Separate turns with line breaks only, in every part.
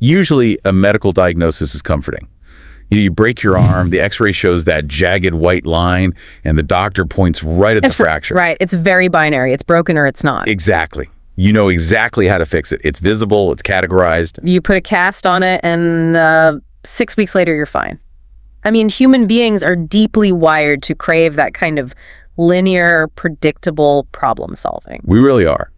Usually, a medical diagnosis is comforting. You break your arm, the x-ray shows that jagged white line, and the doctor points right at the fracture.
Right. It's very binary. It's broken or it's not.
Exactly. You know exactly how to fix it. It's visible, it's categorized.
You put a cast on it, and 6 weeks later, you're fine. I mean, human beings are deeply wired to crave that kind of linear, predictable problem solving.
We really are.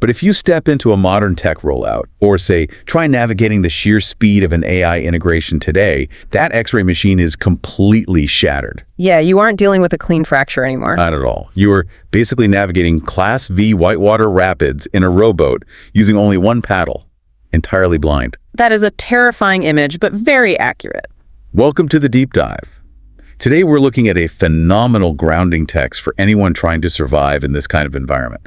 But if you step into a modern tech rollout, or say, try navigating the sheer speed of an AI integration today, that x-ray machine is completely shattered.
Yeah, you aren't dealing with a clean fracture anymore.
Not at all. You are basically navigating Class V whitewater rapids in a rowboat using only one paddle, entirely blind.
That is a terrifying image, but very accurate.
Welcome to the deep dive. Today we're looking at a phenomenal grounding text for anyone trying to survive in this kind of environment.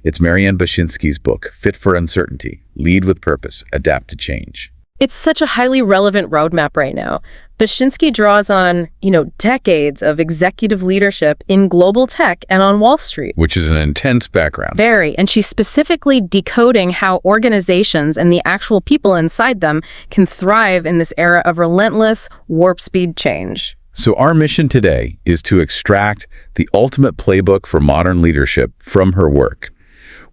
It's Marianne Bachynski's book, Fit for Uncertainty, Lead with Purpose, Adapt to Change.
It's such a highly relevant roadmap right now. Bachynski draws on, decades of executive leadership in global tech and on Wall Street.
Which is an intense background.
Very, and she's specifically decoding how organizations and the actual people inside them can thrive in this era of relentless, warp-speed change.
So our mission today is to extract the ultimate playbook for modern leadership from her work.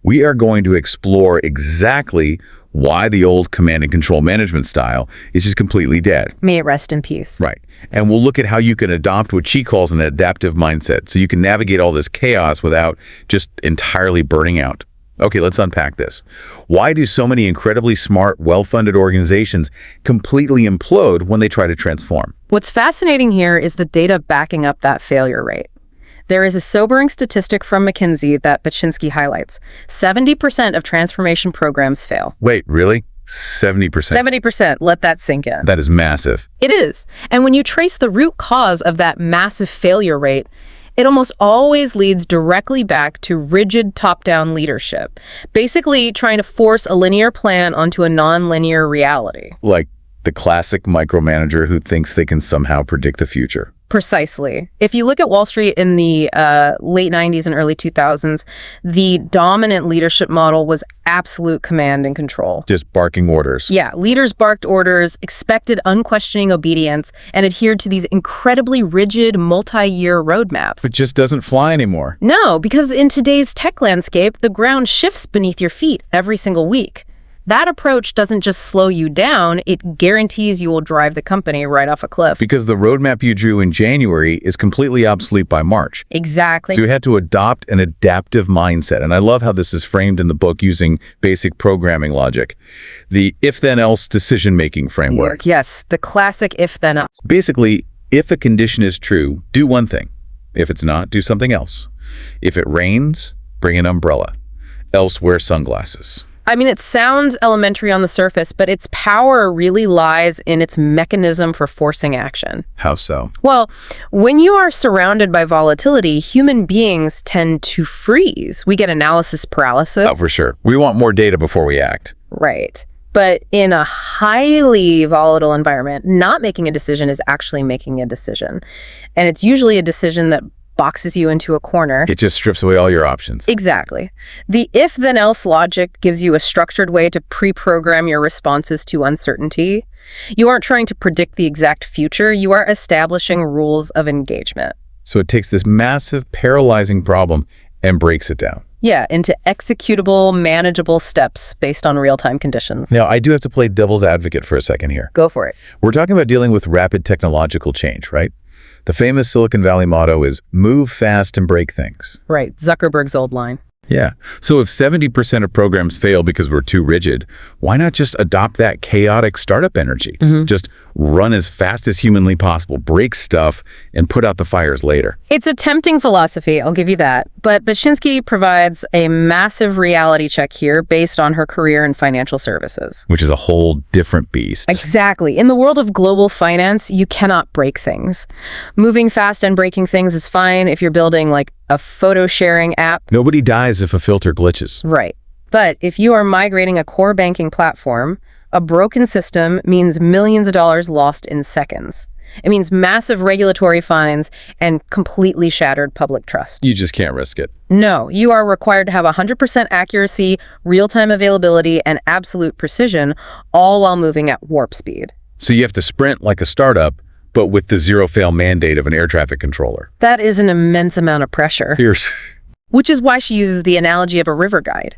We are going to explore exactly why the old command and control management style is just completely dead.
May it rest in peace.
Right. And we'll look at how you can adopt what she calls an adaptive mindset, so you can navigate all this chaos without just entirely burning out. Okay, let's unpack this. Why do so many incredibly smart, well-funded organizations completely implode when they try to transform?
What's fascinating here is the data backing up that failure rate. There is a sobering statistic from McKinsey that Bachynski highlights. 70% of transformation programs fail.
Wait, really? 70%?
70%. Let that sink in.
That is massive.
It is. And when you trace the root cause of that massive failure rate, it almost always leads directly back to rigid top-down leadership, basically trying to force a linear plan onto a non-linear reality.
Like the classic micromanager who thinks they can somehow predict the future.
Precisely. If you look at Wall Street in the late 90s and early 2000s, the dominant leadership model was absolute command and control.
Just barking orders.
Yeah, leaders barked orders, expected unquestioning obedience, and adhered to these incredibly rigid multi-year roadmaps.
It just doesn't fly anymore.
No, because in today's tech landscape, the ground shifts beneath your feet every single week. That approach doesn't just slow you down, it guarantees you will drive the company right off a cliff.
Because the roadmap you drew in January is completely obsolete by March.
Exactly.
So you had to adopt an adaptive mindset. And I love how this is framed in the book using basic programming logic. The if-then-else decision-making framework.
Yes, the classic if-then-else.
Basically, if a condition is true, do one thing. If it's not, do something else. If it rains, bring an umbrella. Else wear sunglasses.
I mean, it sounds elementary on the surface, but its power really lies in its mechanism for forcing action.
How so?
Well, when you are surrounded by volatility, human beings tend to freeze. We get analysis paralysis.
Oh, for sure. We want more data before we act.
Right. But in a highly volatile environment, not making a decision is actually making a decision. And it's usually a decision that boxes you into a corner.
It just strips away all your options.
Exactly. The if-then-else logic gives you a structured way to pre-program your responses to uncertainty. You aren't trying to predict the exact future. You are establishing rules of engagement.
So it takes this massive, paralyzing problem and breaks it down.
Yeah, into executable, manageable steps based on real-time conditions.
Now, I do have to play devil's advocate for a second here.
Go for it.
We're talking about dealing with rapid technological change, right? The famous Silicon Valley motto is move fast and break things.
Right, Zuckerberg's old line.
Yeah. So if 70% of programs fail because we're too rigid, why not just adopt that chaotic startup energy? Just run as fast as humanly possible, break stuff, and put out the fires later.
It's a tempting philosophy, I'll give you that. But Bachynski provides a massive reality check here based on her career in financial services.
Which is a whole different beast.
Exactly. In the world of global finance, you cannot break things. Moving fast and breaking things is fine if you're building like a photo sharing app.
Nobody dies if a filter glitches.
Right. But if you are migrating a core banking platform, a broken system means millions of dollars lost in seconds. It means massive regulatory fines and completely shattered public trust.
You just can't risk it.
No, you are required to have 100% accuracy, real-time availability, and absolute precision, all while moving at warp speed.
So you have to sprint like a startup, but with the zero-fail mandate of an air traffic controller.
That is an immense amount of pressure.
Fierce.
Which is why she uses the analogy of a river guide.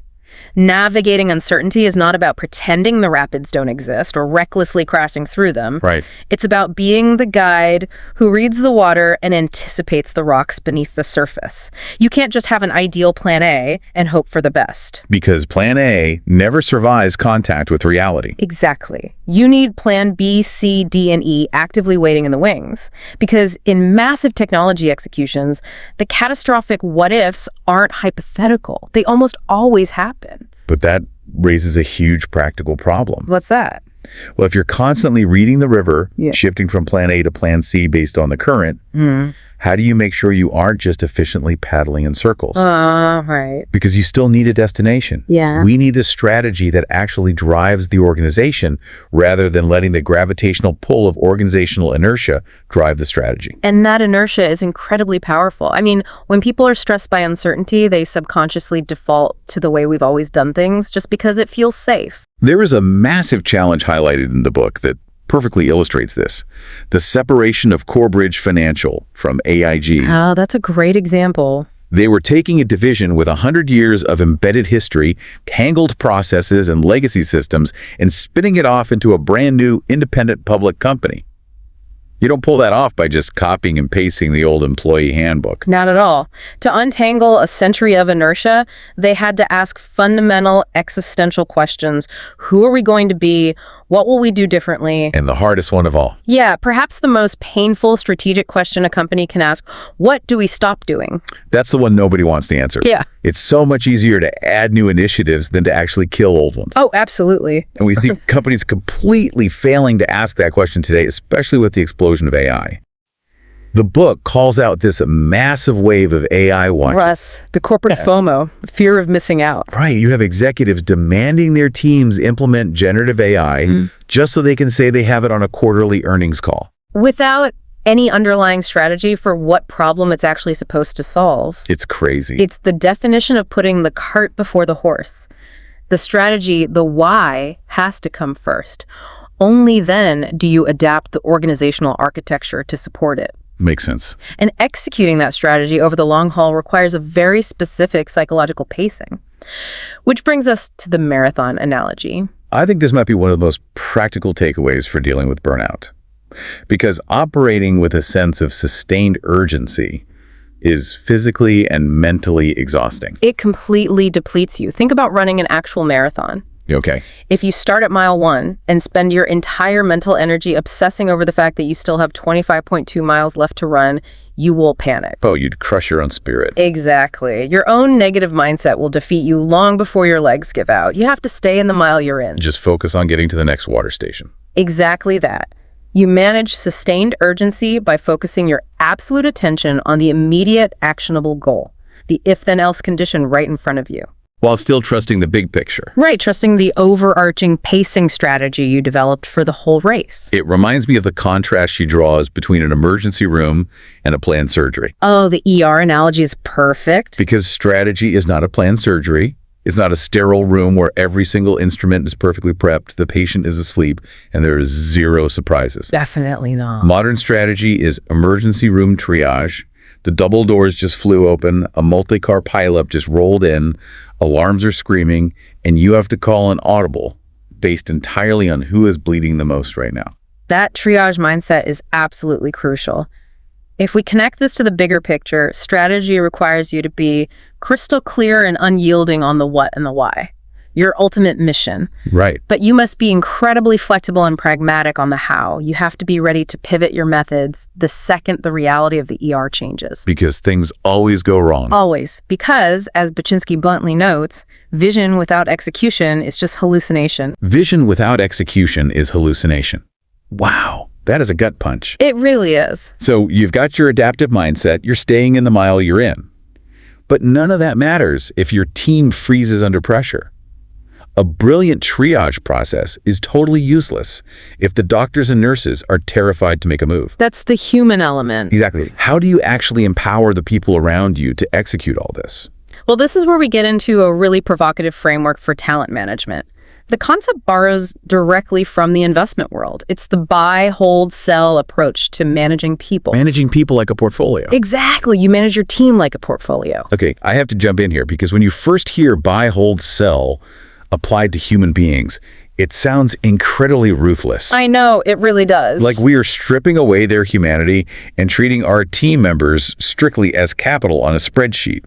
Navigating uncertainty is not about pretending the rapids don't exist or recklessly crashing through them.
Right.
It's about being the guide who reads the water and anticipates the rocks beneath the surface. You can't just have an ideal plan A and hope for the best.
Because plan A never survives contact with reality.
Exactly. You need plan B, C, D, and E actively waiting in the wings. Because in massive technology executions, the catastrophic what-ifs aren't hypothetical. They almost always happen.
But that raises a huge practical problem.
What's that?
Well, if you're constantly reading the river,
Yeah.
shifting from plan A to plan C based on the current, how do you make sure you aren't just efficiently paddling in circles?
Right.
Because you still need a destination.
Yeah.
We need a strategy that actually drives the organization rather than letting the gravitational pull of organizational inertia drive the strategy.
And that inertia is incredibly powerful. I mean, when people are stressed by uncertainty, they subconsciously default to the way we've always done things just because it feels safe.
There is a massive challenge highlighted in the book that perfectly illustrates this. The separation of Corebridge Financial from AIG.
Oh, that's a great example.
They were taking a division with 100 years of embedded history, tangled processes, and legacy systems, and spinning it off into a brand new independent public company. You don't pull that off by just copying and pasting the old employee handbook.
Not at all. To untangle a century of inertia, they had to ask fundamental existential questions. Who are we going to be? What will we do differently?
And the hardest one of all.
Yeah, perhaps the most painful strategic question a company can ask. What do we stop doing?
That's the one nobody wants to answer.
Yeah.
It's so much easier to add new initiatives than to actually kill old ones.
Oh, absolutely.
And we see companies completely failing to ask that question today, especially with the explosion of AI. The book calls out this massive wave of AI watching.
Russ, the corporate FOMO, fear of missing out.
Right. You have executives demanding their teams implement generative AI just so they can say they have it on a quarterly earnings call.
Without any underlying strategy for what problem it's actually supposed to solve.
It's crazy.
It's the definition of putting the cart before the horse. The strategy, the why, has to come first. Only then do you adapt the organizational architecture to support it.
Makes sense.
And executing that strategy over the long haul requires a very specific psychological pacing. Which brings us to the marathon analogy.
I think this might be one of the most practical takeaways for dealing with burnout. Because operating with a sense of sustained urgency is physically and mentally exhausting.
It completely depletes you. Think about running an actual marathon.
Okay.
If you start at mile 1 and spend your entire mental energy obsessing over the fact that you still have 25.2 miles left to run, you will panic.
Oh, you'd crush your own spirit.
Exactly. Your own negative mindset will defeat you long before your legs give out. You have to stay in the mile you're in.
Just focus on getting to the next water station.
Exactly that. You manage sustained urgency by focusing your absolute attention on the immediate actionable goal, the if-then-else condition right in front of you.
While still trusting the big picture.
Right, trusting the overarching pacing strategy you developed for the whole race.
It reminds me of the contrast she draws between an emergency room and a planned surgery.
Oh, the ER analogy is perfect.
Because strategy is not a planned surgery. It's not a sterile room where every single instrument is perfectly prepped, the patient is asleep, and there is zero surprises.
Definitely not.
Modern strategy is emergency room triage. The double doors just flew open, a multi-car pileup just rolled in, alarms are screaming, and you have to call an audible based entirely on who is bleeding the most right now.
That triage mindset is absolutely crucial. If we connect this to the bigger picture, strategy requires you to be crystal clear and unyielding on the what and the why, your ultimate mission.
Right.
But you must be incredibly flexible and pragmatic on the how. You have to be ready to pivot your methods the second the reality of the ER changes.
Because things always go wrong.
Always. Because, as Bachynski bluntly notes, vision without execution is just hallucination.
Vision without execution is hallucination. Wow. That is a gut punch.
It really is.
So you've got your adaptive mindset, you're staying in the mile you're in. But none of that matters if your team freezes under pressure. A brilliant triage process is totally useless if the doctors and nurses are terrified to make a move.
That's the human element.
Exactly. How do you actually empower the people around you to execute all this?
Well, this is where we get into a really provocative framework for talent management. The concept borrows directly from the investment world. It's the buy, hold, sell approach to managing people.
Managing people like a portfolio.
Exactly. You manage your team like a portfolio.
Okay, I have to jump in here because when you first hear buy, hold, sell applied to human beings, it sounds incredibly ruthless.
I know, it really does.
Like we are stripping away their humanity and treating our team members strictly as capital on a spreadsheet.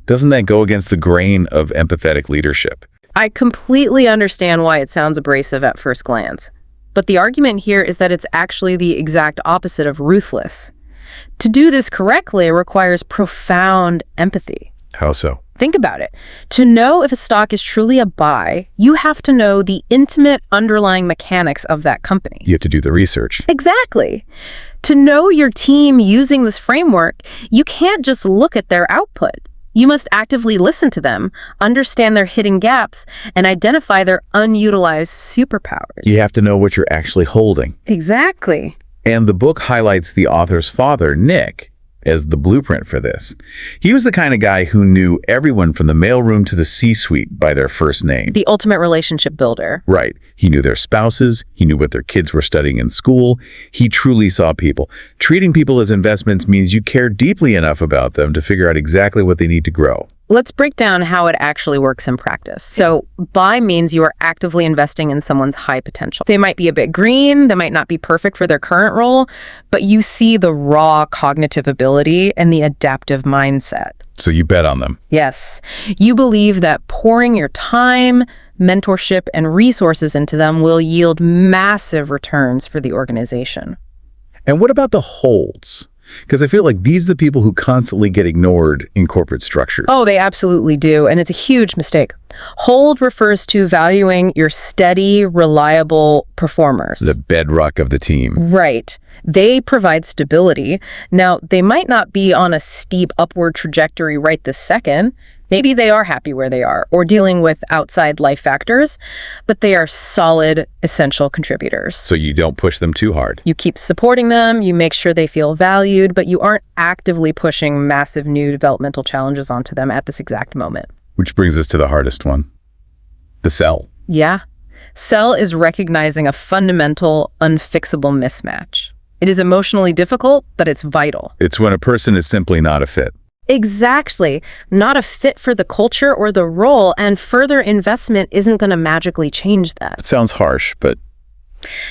Doesn't that go against the grain of empathetic leadership?
I completely understand why it sounds abrasive at first glance. But the argument here is that it's actually the exact opposite of ruthless. To do this correctly requires profound empathy.
How so?
Think about it. To know if a stock is truly a buy, you have to know the intimate underlying mechanics of that company.
You have to do the research.
Exactly. To know your team using this framework, you can't just look at their output. You must actively listen to them, understand their hidden gaps, and identify their unutilized superpowers.
You have to know what you're actually holding.
Exactly.
And the book highlights the author's father, Nick, as the blueprint for this. He was the kind of guy who knew everyone from the mailroom to the C-suite by their first name.
The ultimate relationship builder.
Right. He knew their spouses. He knew what their kids were studying in school. He truly saw people. Treating people as investments means you care deeply enough about them to figure out exactly what they need to grow.
Let's break down how it actually works in practice. So, buy means you are actively investing in someone's high potential. They might be a bit green, they might not be perfect for their current role, but you see the raw cognitive ability and the adaptive mindset.
So you bet on them.
Yes. You believe that pouring your time, mentorship, and resources into them will yield massive returns for the organization.
And what about the holds? Because I feel like these are the people who constantly get ignored in corporate structures.
Oh, they absolutely do, and it's a huge mistake. Hold refers to valuing your steady, reliable performers.
The bedrock of the team.
Right. They provide stability. Now, they might not be on a steep upward trajectory right this second. Maybe they are happy where they are or dealing with outside life factors, but they are solid, essential contributors.
So you don't push them too hard.
You keep supporting them, you make sure they feel valued, but you aren't actively pushing massive new developmental challenges onto them at this exact moment.
Which brings us to the hardest one, the sell.
Yeah. Sell is recognizing a fundamental, unfixable mismatch. It is emotionally difficult, but it's vital.
It's when a person is simply not a fit.
Exactly. Not a fit for the culture or the role, and further investment isn't going to magically change that.
It sounds harsh, but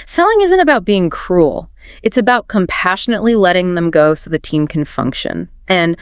Selling isn't about being cruel. It's about compassionately letting them go so the team can function. And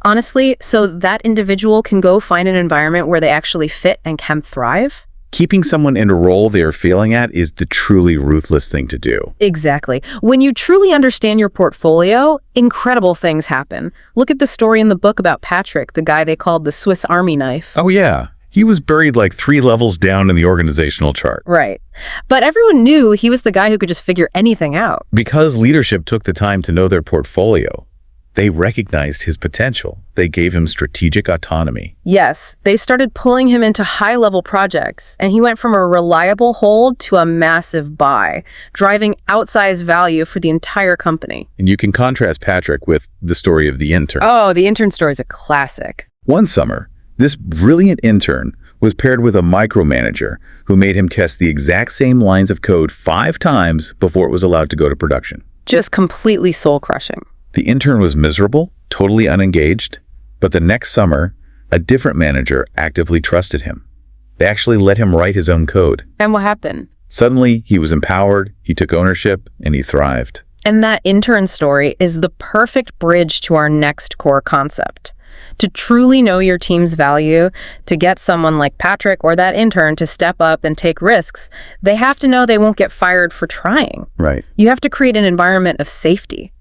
honestly, so that individual can go find an environment where they actually fit and can thrive.
keeping someone in a role they are failing at is the truly ruthless thing to do.
Exactly. When you truly understand your portfolio, incredible things happen. Look at the story in the book about Patrick, the guy they called the Swiss Army knife.
Oh, yeah. He was buried like 3 levels down in the organizational chart.
Right. But everyone knew he was the guy who could just figure anything out.
Because leadership took the time to know their portfolio, they recognized his potential. They gave him strategic autonomy.
Yes, they started pulling him into high-level projects, and he went from a reliable hold to a massive buy, driving outsized value for the entire company.
And you can contrast Patrick with the story of the intern.
Oh, the intern story is a classic.
One summer, this brilliant intern was paired with a micromanager who made him test the exact same lines of code 5 times before it was allowed to go to production.
Just completely soul-crushing.
The intern was miserable, totally unengaged, but the next summer, a different manager actively trusted him. They actually let him write his own code.
And what happened?
Suddenly, he was empowered, he took ownership, and he thrived.
And that intern story is the perfect bridge to our next core concept. To truly know your team's value, to get someone like Patrick or that intern to step up and take risks, they have to know they won't get fired for trying.
Right.
You have to create an environment of safety.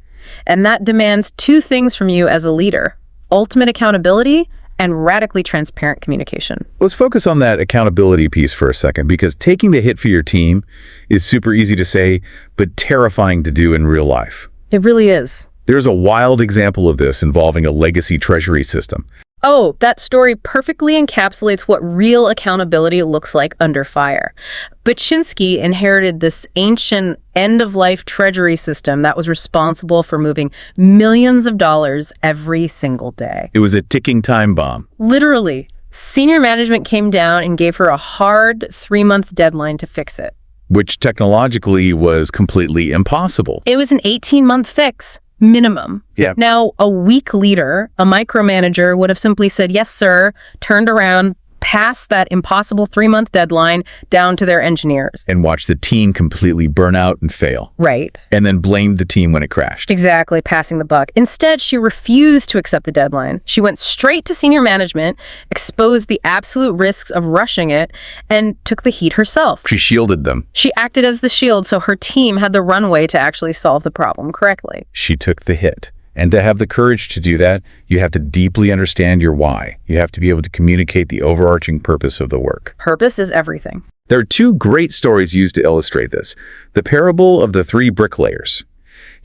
And that demands 2 things from you as a leader: ultimate accountability and radically transparent communication.
Let's focus on that accountability piece for a second, because taking the hit for your team is super easy to say, but terrifying to do in real life.
It really is.
There's a wild example of this involving a legacy treasury system.
Oh, that story perfectly encapsulates what real accountability looks like under fire. Bachynski inherited this ancient end-of-life treasury system that was responsible for moving millions of dollars every single day.
It was a ticking time bomb.
Literally, senior management came down and gave her a hard 3-month deadline to fix it.
Which technologically was completely impossible.
It was an 18-month fix. Minimum.
Yeah.
Now, a weak leader, a micromanager, would have simply said, yes, sir, turned around, passed that impossible 3-month deadline down to their engineers.
And watch the team completely burn out and fail.
Right.
And then blamed the team when it crashed.
Exactly, passing the buck. Instead, she refused to accept the deadline. She went straight to senior management, exposed the absolute risks of rushing it, and took the heat herself.
She shielded them.
She acted as the shield so her team had the runway to actually solve the problem correctly.
She took the hit. And to have the courage to do that, you have to deeply understand your why. You have to be able to communicate the overarching purpose of the work.
Purpose is everything.
There are two great stories used to illustrate this. The parable of the 3 bricklayers.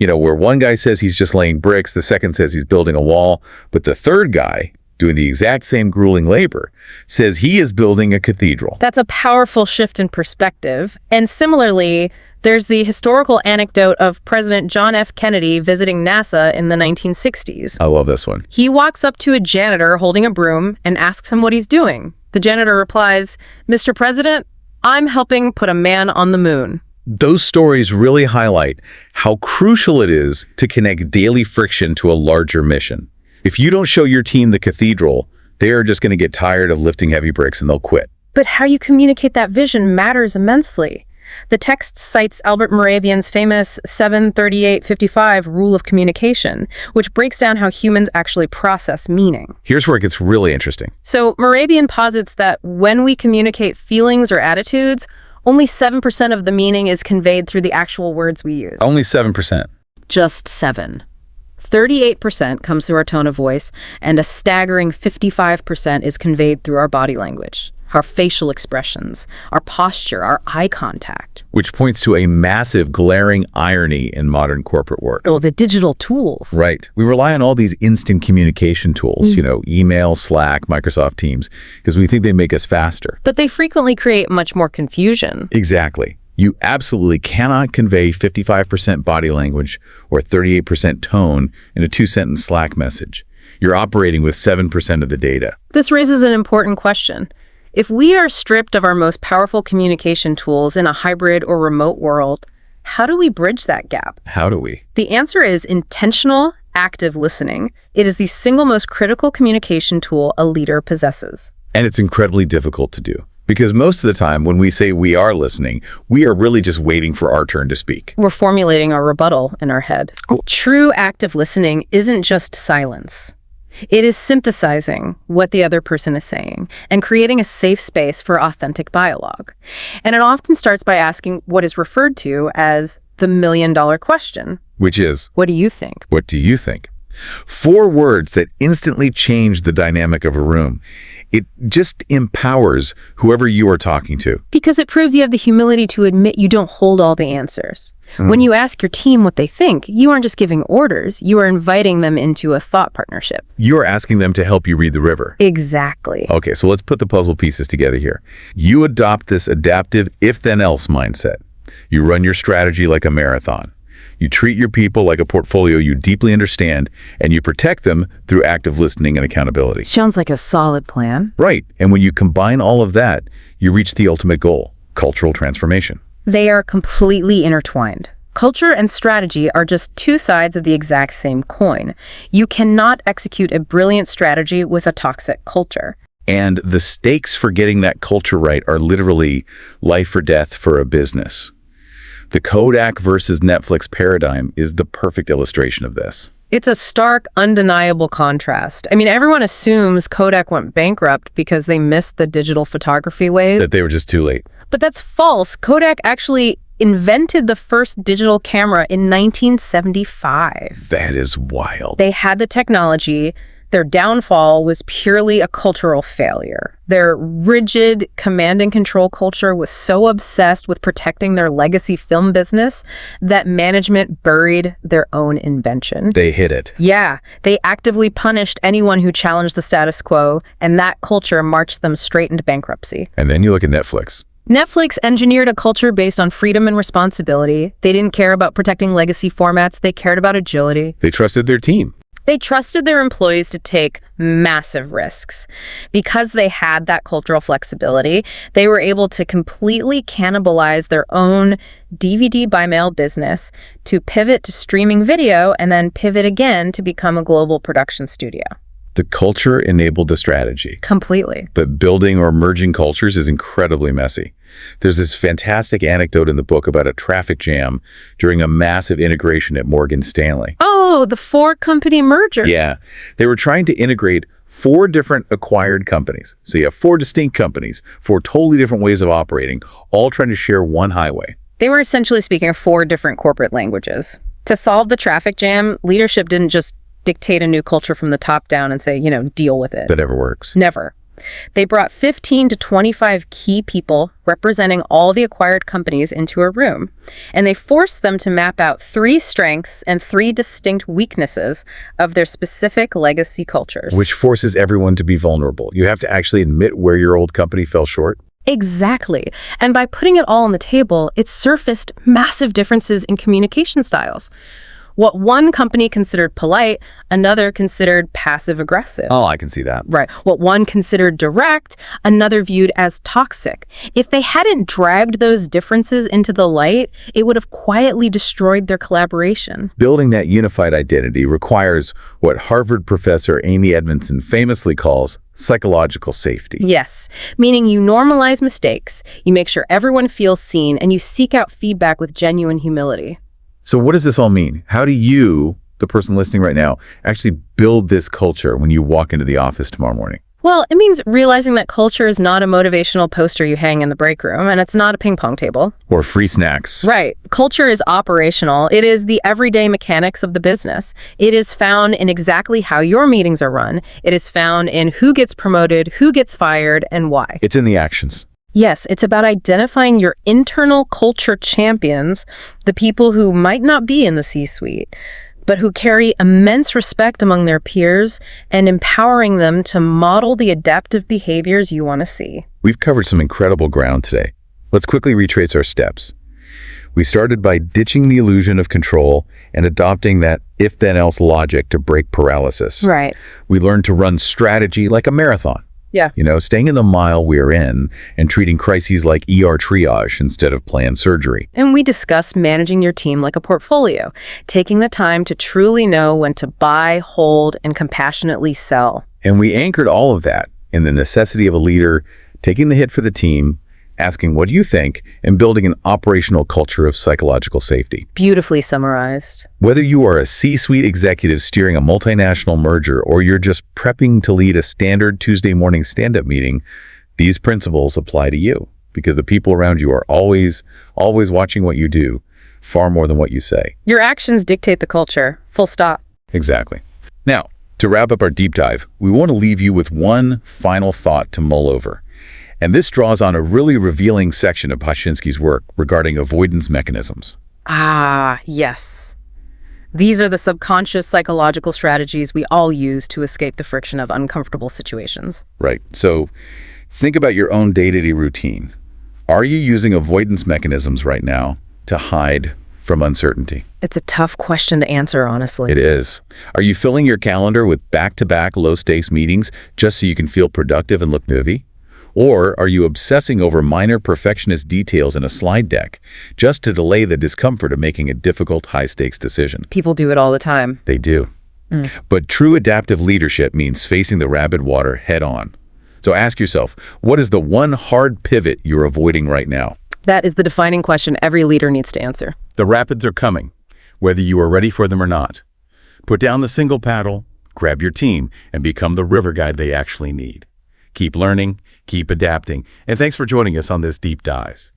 Where one guy says he's just laying bricks, the second says he's building a wall, but the third guy, doing the exact same grueling labor, says he is building a cathedral.
That's a powerful shift in perspective. And similarly, there's the historical anecdote of President John F. Kennedy visiting NASA in the 1960s.
I love this one.
He walks up to a janitor holding a broom and asks him what he's doing. The janitor replies, "Mr. President, I'm helping put a man on the moon."
Those stories really highlight how crucial it is to connect daily friction to a larger mission. If you don't show your team the cathedral, they are just going to get tired of lifting heavy bricks and they'll quit.
But how you communicate that vision matters immensely. The text cites Albert Moravian's famous 7-38-55 rule of communication, which breaks down how humans actually process meaning.
Here's where it gets really interesting.
So Moravian posits that when we communicate feelings or attitudes, only 7% of the meaning is conveyed through the actual words we use.
Only 7%.
Just 7. 38% comes through our tone of voice, and a staggering 55% is conveyed through our body language, our facial expressions, our posture, our eye contact.
Which points to a massive glaring irony in modern corporate work.
Oh, the digital tools.
Right. We rely on all these instant communication tools, email, Slack, Microsoft Teams, because we think they make us faster.
But they frequently create much more confusion.
Exactly. You absolutely cannot convey 55% body language or 38% tone in a 2-sentence Slack message. You're operating with 7% of the data.
This raises an important question. If we are stripped of our most powerful communication tools in a hybrid or remote world, how do we bridge that gap?
How do we?
The answer is intentional, active listening. It is the single most critical communication tool a leader possesses.
And it's incredibly difficult to do. Because most of the time when we say we are listening, we are really just waiting for our turn to speak.
We're formulating our rebuttal in our head. True active listening isn't just silence. It is synthesizing what the other person is saying and creating a safe space for authentic dialogue. And it often starts by asking what is referred to as the million-dollar question.
Which is,
what do you think?
What do you think? 4 words that instantly change the dynamic of a room. It just empowers whoever you are talking to.
Because it proves you have the humility to admit you don't hold all the answers. When you ask your team what they think, you aren't just giving orders, you are inviting them into a thought partnership.
You are asking them to help you read the river.
Exactly.
Okay, so let's put the puzzle pieces together here. You adopt this adaptive if-then-else mindset. You run your strategy like a marathon. You treat your people like a portfolio you deeply understand, and you protect them through active listening and accountability.
Sounds like a solid plan.
Right, and when you combine all of that, you reach the ultimate goal, cultural transformation.
They are completely intertwined. Culture and strategy are just 2 sides of the exact same coin. You cannot execute a brilliant strategy with a toxic culture.
And the stakes for getting that culture right are literally life or death for a business. The Kodak versus Netflix paradigm is the perfect illustration of this.
It's a stark, undeniable contrast. I mean, everyone assumes Kodak went bankrupt because they missed the digital photography wave.
That they were just too late.
But that's false. Kodak actually invented the first digital camera in 1975.
That is wild.
They had the technology, Their downfall was purely a cultural failure. Their rigid command and control culture was so obsessed with protecting their legacy film business that management buried their own invention.
They hid it.
Yeah, they actively punished anyone who challenged the status quo, and that culture marched them straight into bankruptcy.
And then you look at Netflix.
Netflix engineered a culture based on freedom and responsibility. They didn't care about protecting legacy formats. They cared about agility.
They trusted their team.
They trusted their employees to take massive risks. Because they had that cultural flexibility, they were able to completely cannibalize their own DVD by mail business, to pivot to streaming video, and then pivot again to become a global production studio.
The culture enabled the strategy.
Completely.
But building or merging cultures is incredibly messy. There's this fantastic anecdote in the book about a traffic jam during a massive integration at Morgan Stanley.
Oh, the four-company merger.
Yeah. They were trying to integrate 4 different acquired companies. So you have 4 distinct companies, 4 totally different ways of operating, all trying to share one highway.
They were essentially speaking 4 different corporate languages. To solve the traffic jam, leadership didn't just dictate a new culture from the top down and say, deal with it.
That never works.
Never. They brought 15 to 25 key people representing all the acquired companies into a room, and they forced them to map out 3 strengths and 3 distinct weaknesses of their specific legacy cultures.
Which forces everyone to be vulnerable. You have to actually admit where your old company fell short.
Exactly. And by putting it all on the table, it surfaced massive differences in communication styles. What one company considered polite, another considered passive-aggressive.
Oh, I can see that.
Right. What one considered direct, another viewed as toxic. If they hadn't dragged those differences into the light, it would have quietly destroyed their collaboration.
Building that unified identity requires what Harvard professor Amy Edmondson famously calls psychological safety.
Yes, meaning you normalize mistakes, you make sure everyone feels seen, and you seek out feedback with genuine humility.
So what does this all mean? How do you, the person listening right now, actually build this culture when you walk into the office tomorrow morning?
Well, it means realizing that culture is not a motivational poster you hang in the break room, and it's not a ping pong table.
Or free snacks.
Right. Culture is operational. It is the everyday mechanics of the business. It is found in exactly how your meetings are run. It is found in who gets promoted, who gets fired, and why.
It's in the actions.
Yes, it's about identifying your internal culture champions, the people who might not be in the C-suite, but who carry immense respect among their peers, and empowering them to model the adaptive behaviors you want to see.
We've covered some incredible ground today. Let's quickly retrace our steps. We started by ditching the illusion of control and adopting that if-then-else logic to break paralysis.
Right.
We learned to run strategy like a marathon.
Yeah.
Staying in the mile we're in and treating crises like ER triage instead of planned surgery.
And we discussed managing your team like a portfolio, taking the time to truly know when to buy, hold, and compassionately sell.
And we anchored all of that in the necessity of a leader taking the hit for the team, asking what do you think, and building an operational culture of psychological safety.
Beautifully summarized.
Whether you are a C-suite executive steering a multinational merger or you're just prepping to lead a standard Tuesday morning stand-up meeting, these principles apply to you because the people around you are always watching what you do far more than what you say.
Your actions dictate the culture. Full stop.
Exactly. Now, to wrap up our deep dive, we want to leave you with one final thought to mull over. And this draws on a really revealing section of Bachynski's work regarding avoidance mechanisms.
Ah, yes. These are the subconscious psychological strategies we all use to escape the friction of uncomfortable situations.
Right. So think about your own day-to-day routine. Are you using avoidance mechanisms right now to hide from uncertainty?
It's a tough question to answer, honestly.
It is. Are you filling your calendar with back-to-back low-stakes meetings just so you can feel productive and look movie? Or are you obsessing over minor perfectionist details in a slide deck just to delay the discomfort of making a difficult, high-stakes decision?
People do it all the time.
They do. But true adaptive leadership means facing the rapid water head-on. So ask yourself, what is the one hard pivot you're avoiding right now?
That is the defining question every leader needs to answer.
The rapids are coming, whether you are ready for them or not. Put down the single paddle, grab your team, and become the river guide they actually need. Keep learning, keep adapting, and thanks for joining us on this deep dive.